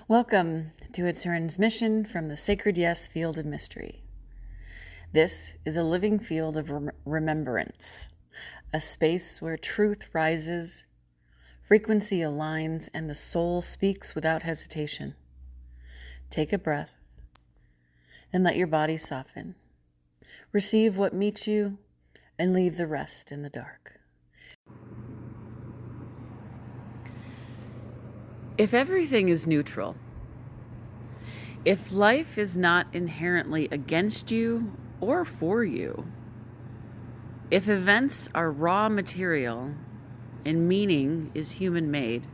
Welcome to a transmission from the Sacred Yes field of mystery. This is a living field of remembrance, a space where truth rises, frequency aligns, and the soul speaks without hesitation. Take a breath and let your body soften. Receive what meets you and leave the rest in the dark. If everything is neutral, if life is not inherently against you or for you, if events are raw material and meaning is human-made,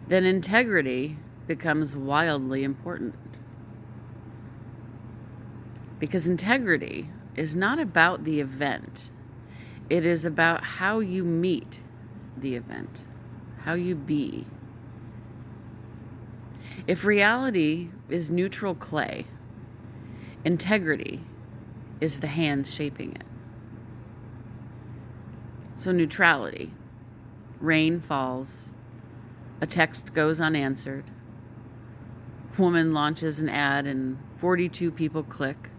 then integrity becomes wildly important. Because integrity is not about the event. It is about how you meet the event, how you be. If reality is neutral clay, integrity is the hand shaping it. So neutrality, rain falls, a text goes unanswered, woman launches an ad and 42 people click,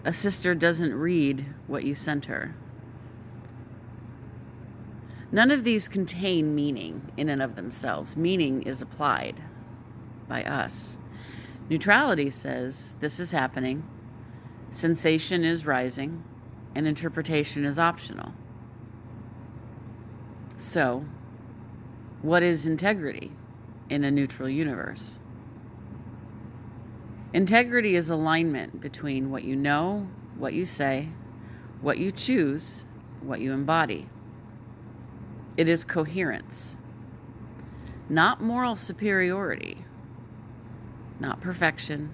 a sister doesn't read what you sent her. None of these contain meaning in and of themselves. Meaning is applied by us. Neutrality says this is happening, sensation is rising, and interpretation is optional. So, what is integrity in a neutral universe? Integrity is alignment between what you know, what you say, what you choose, what you embody. It is coherence, not moral superiority, not perfection,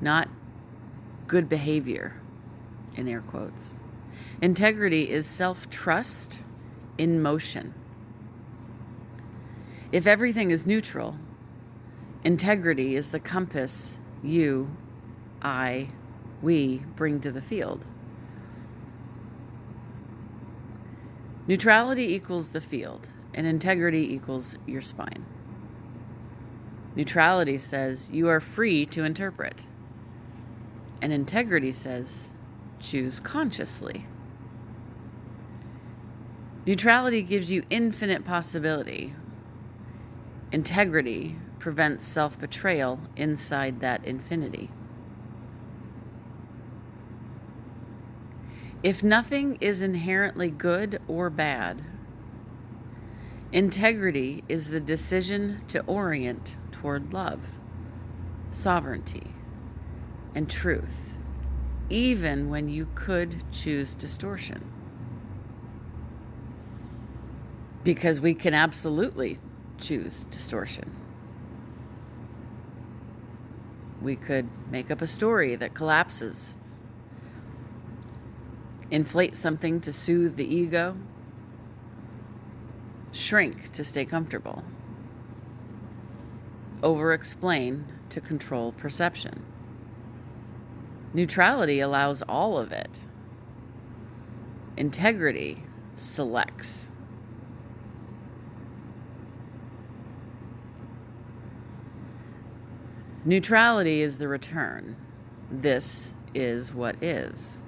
not good behavior, in air quotes. Integrity is self-trust in motion. If everything is neutral, integrity is the compass you, I, we bring to the field. Neutrality equals the field, and integrity equals your spine. Neutrality says you are free to interpret, and integrity says choose consciously. Neutrality gives you infinite possibility. Integrity prevents self-betrayal inside that infinity. If nothing is inherently good or bad, integrity is the decision to orient toward love, sovereignty, and truth, even when you could choose distortion. Because we can absolutely choose distortion. We could make up a story that collapses, inflate something to soothe the ego, shrink to stay comfortable, over-explain to control perception. Neutrality allows all of it. Integrity selects. Neutrality is the return. This is what is.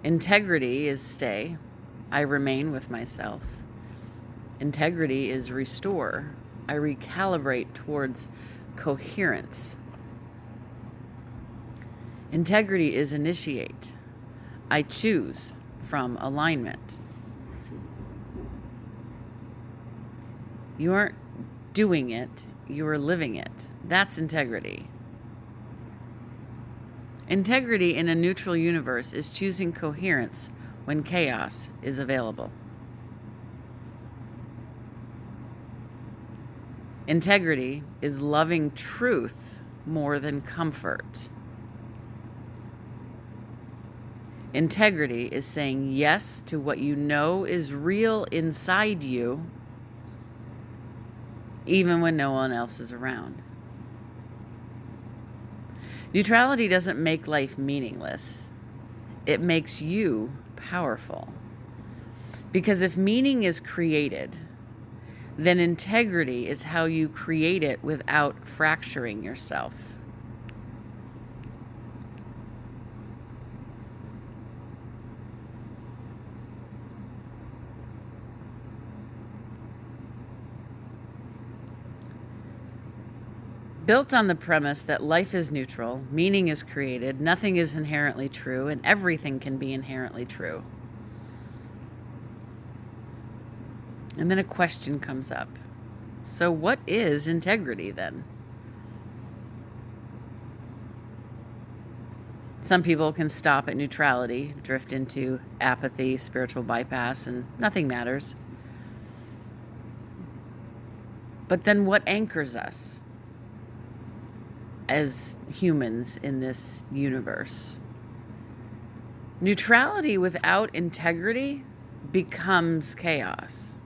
Integrity is stay. I remain with myself. Integrity is restore. I recalibrate towards coherence. Integrity is initiate. I choose from alignment. You aren't doing it, you are living it. That's integrity. Integrity in a neutral universe is choosing coherence when chaos is available. Integrity is loving truth more than comfort. Integrity is saying yes to what you know is real inside you, even when no one else is around. Neutrality doesn't make life meaningless. It makes you powerful. Because if meaning is created, then integrity is how you create it without fracturing yourself. Built on the premise that life is neutral, meaning is created, nothing is inherently true, and everything can be inherently true. And then a question comes up. So what is integrity then? Some people can stop at neutrality, drift into apathy, spiritual bypass, and nothing matters. But then what anchors us as humans in this universe? Neutrality without integrity becomes chaos.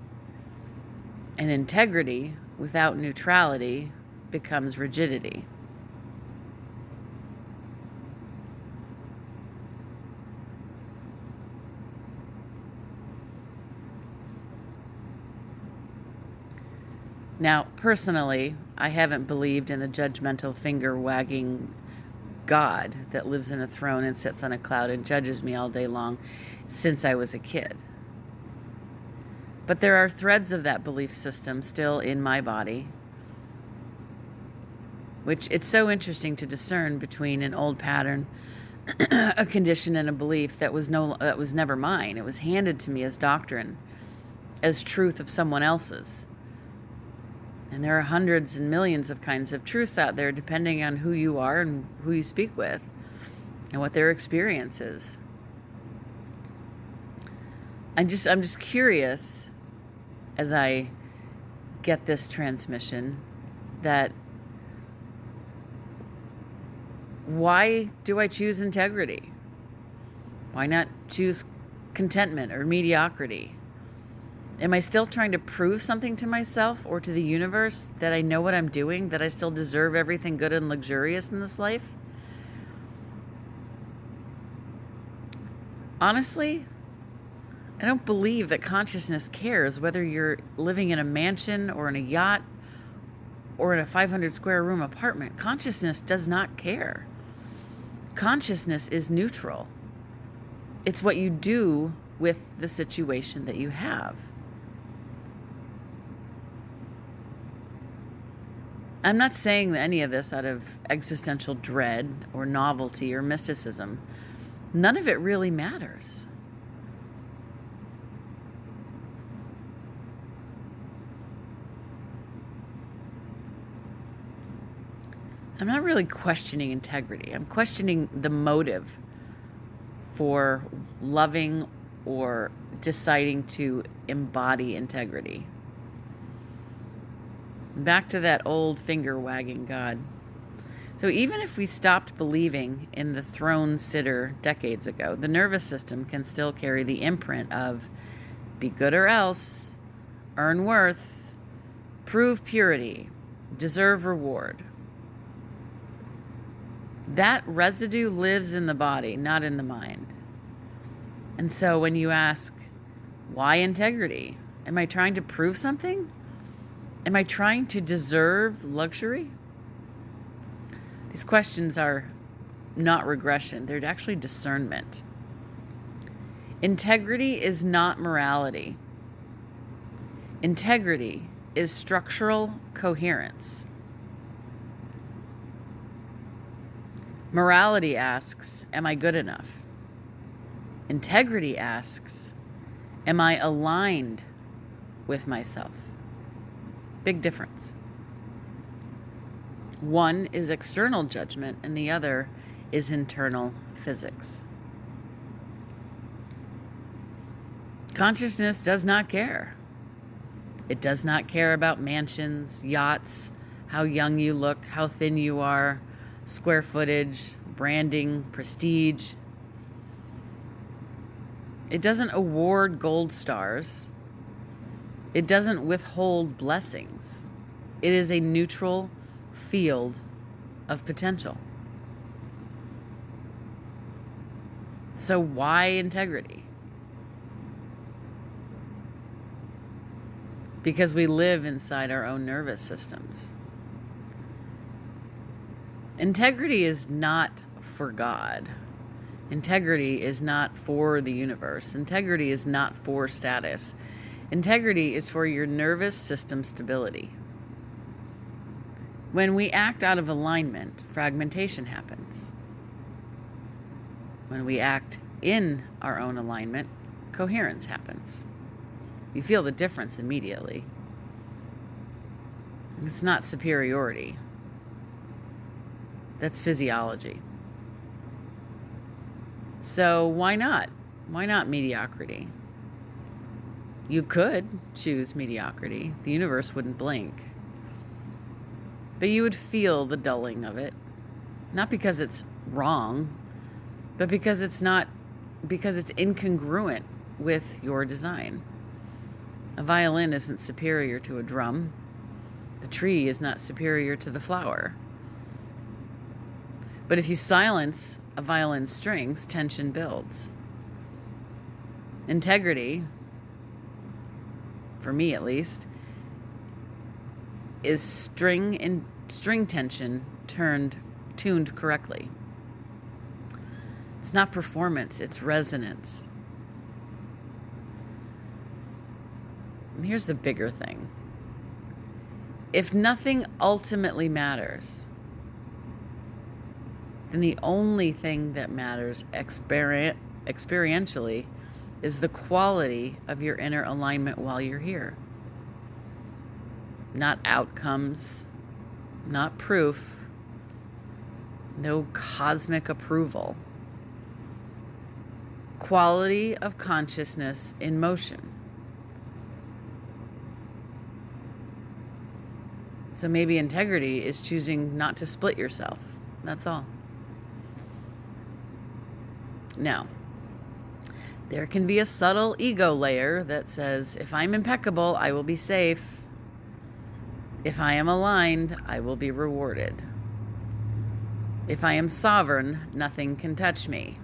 And integrity without neutrality becomes rigidity. Now, personally, I haven't believed in the judgmental finger-wagging God that lives in a throne and sits on a cloud and judges me all day long since I was a kid. But there are threads of that belief system still in my body, which it's so interesting to discern between an old pattern, a condition, and a belief that was never mine. It was handed to me as doctrine, as truth of someone else's. And there are hundreds and millions of kinds of truths out there, depending on who you are and who you speak with and what their experience is. I'm just curious as I get this transmission that why do I choose integrity? Why not choose contentment or mediocrity? Am I still trying to prove something to myself or to the universe that I know what I'm doing, that I still deserve everything good and luxurious in this life? Honestly, I don't believe that consciousness cares whether you're living in a mansion or in a yacht or in a 500 square room apartment. Consciousness does not care. Consciousness is neutral. It's what you do with the situation that you have. I'm not saying any of this out of existential dread or novelty or mysticism. None of it really matters. I'm not really questioning integrity. I'm questioning the motive for loving or deciding to embody integrity. Back to that old finger-wagging God. So even if we stopped believing in the throne sitter decades ago, the nervous system can still carry the imprint of be good or else, earn worth, prove purity, deserve reward. That residue lives in the body, not in the mind. And so when you ask, why integrity? Am I trying to prove something? Am I trying to deserve luxury? These questions are not regression. They're actually discernment. Integrity is not morality. Integrity is structural coherence. Morality asks, am I good enough? Integrity asks, am I aligned with myself? Big difference. One is external judgment and the other is internal physics. Consciousness does not care. It does not care about mansions, yachts, how young you look, how thin you are, square footage, branding, prestige. It doesn't award gold stars. It doesn't withhold blessings. It is a neutral field of potential. So why integrity? because we live inside our own nervous systems. Integrity is not for God. Integrity is not for the universe. Integrity is not for status. Integrity is for your nervous system stability. When we act out of alignment, fragmentation happens. When we act in our own alignment, coherence happens. You feel the difference immediately. It's not superiority. That's physiology. So why not? Why not mediocrity? You could choose mediocrity. The universe wouldn't blink. But you would feel the dulling of it. Not because it's wrong, but because it's incongruent with your design. A violin isn't superior to a drum. The tree is not superior to the flower. But if you silence a violin's strings, tension builds. Integrity, for me at least, is string tension tuned correctly. It's not performance, it's resonance. And here's the bigger thing. If nothing ultimately matters, then the only thing that matters experientially is the quality of your inner alignment while you're here. Not outcomes, not proof, no cosmic approval. Quality of consciousness in motion. So maybe integrity is choosing not to split yourself. That's all. Now, there can be a subtle ego layer that says, if I'm impeccable, I will be safe. If I am aligned, I will be rewarded. If I am sovereign, nothing can touch me.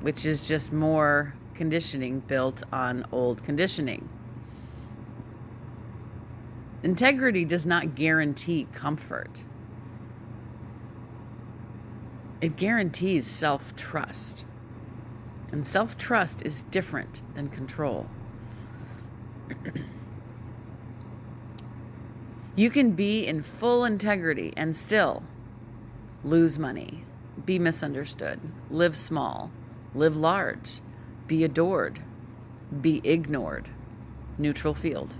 Which is just more conditioning built on old conditioning. Integrity does not guarantee comfort. It guarantees self-trust. And self-trust is different than control. You can be in full integrity and still lose money, be misunderstood, live small, live large, be adored, be ignored. Neutral field.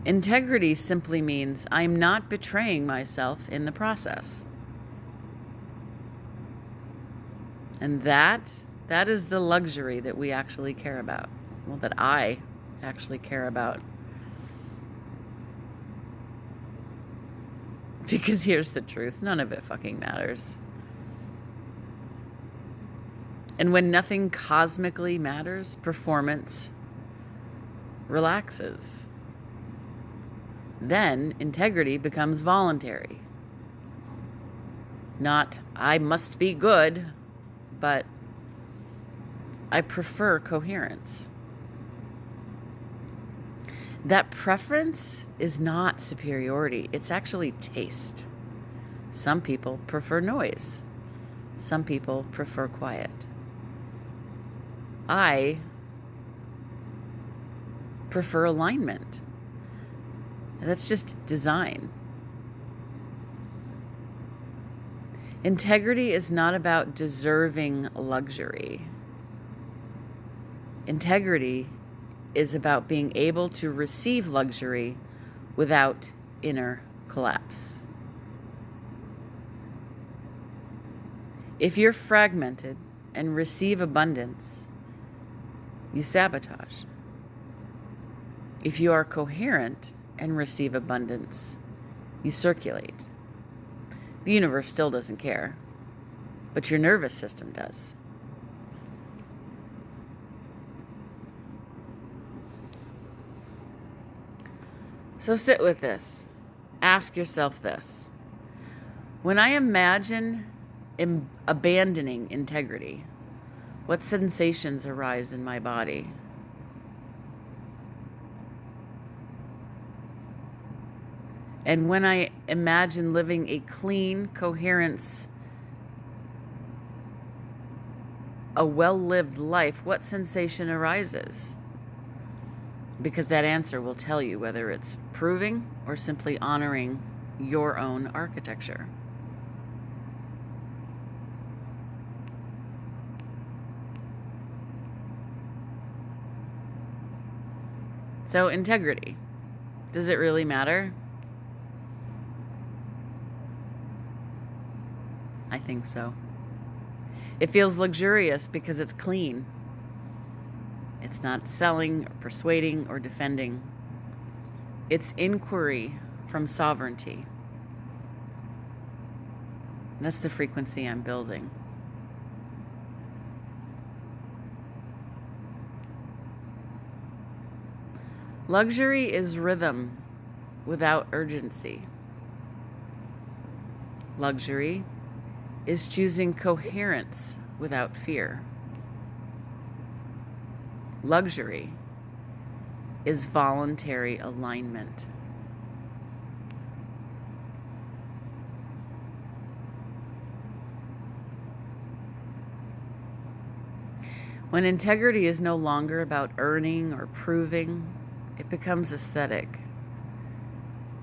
Integrity simply means I'm not betraying myself in the process. And that is the luxury that we actually care about. Well, that I actually care about. Because here's the truth, none of it fucking matters. And when nothing cosmically matters, performance relaxes. Then integrity becomes voluntary. Not, I must be good, but I prefer coherence. That preference is not superiority. It's actually taste. Some people prefer noise. Some people prefer quiet. I prefer alignment. That's just design. Integrity is not about deserving luxury. Integrity is about being able to receive luxury without inner collapse. If you're fragmented and receive abundance, you sabotage. If you are coherent and receive abundance, you circulate. The universe still doesn't care, but your nervous system does. So sit with this. Ask yourself this. When I imagine abandoning integrity, what sensations arise in my body? And when I imagine living a clean coherence, a well-lived life, what sensation arises? Because that answer will tell you whether it's proving or simply honoring your own architecture. So, integrity. Does it really matter? I think so. It feels luxurious because it's clean. It's not selling or persuading or defending. It's inquiry from sovereignty. That's the frequency I'm building. Luxury is rhythm without urgency. Luxury is choosing coherence without fear. Luxury is voluntary alignment. When integrity is no longer about earning or proving, it becomes aesthetic.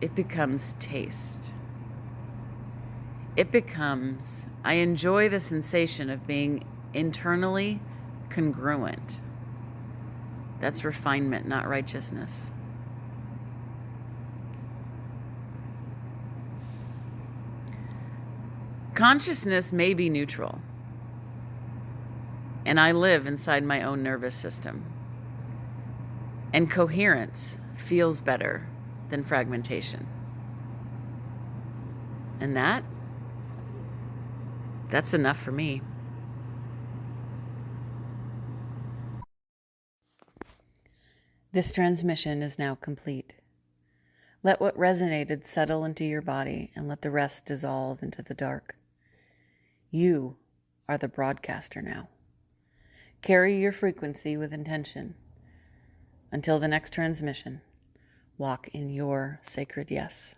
It becomes taste. It becomes, I enjoy the sensation of being internally congruent. That's refinement, not righteousness. Consciousness may be neutral, and I live inside my own nervous system. And coherence feels better than fragmentation. And that's enough for me. This transmission is now complete. Let what resonated settle into your body and let the rest dissolve into the dark. You are the broadcaster now. Carry your frequency with intention. Until the next transmission, walk in your sacred yes.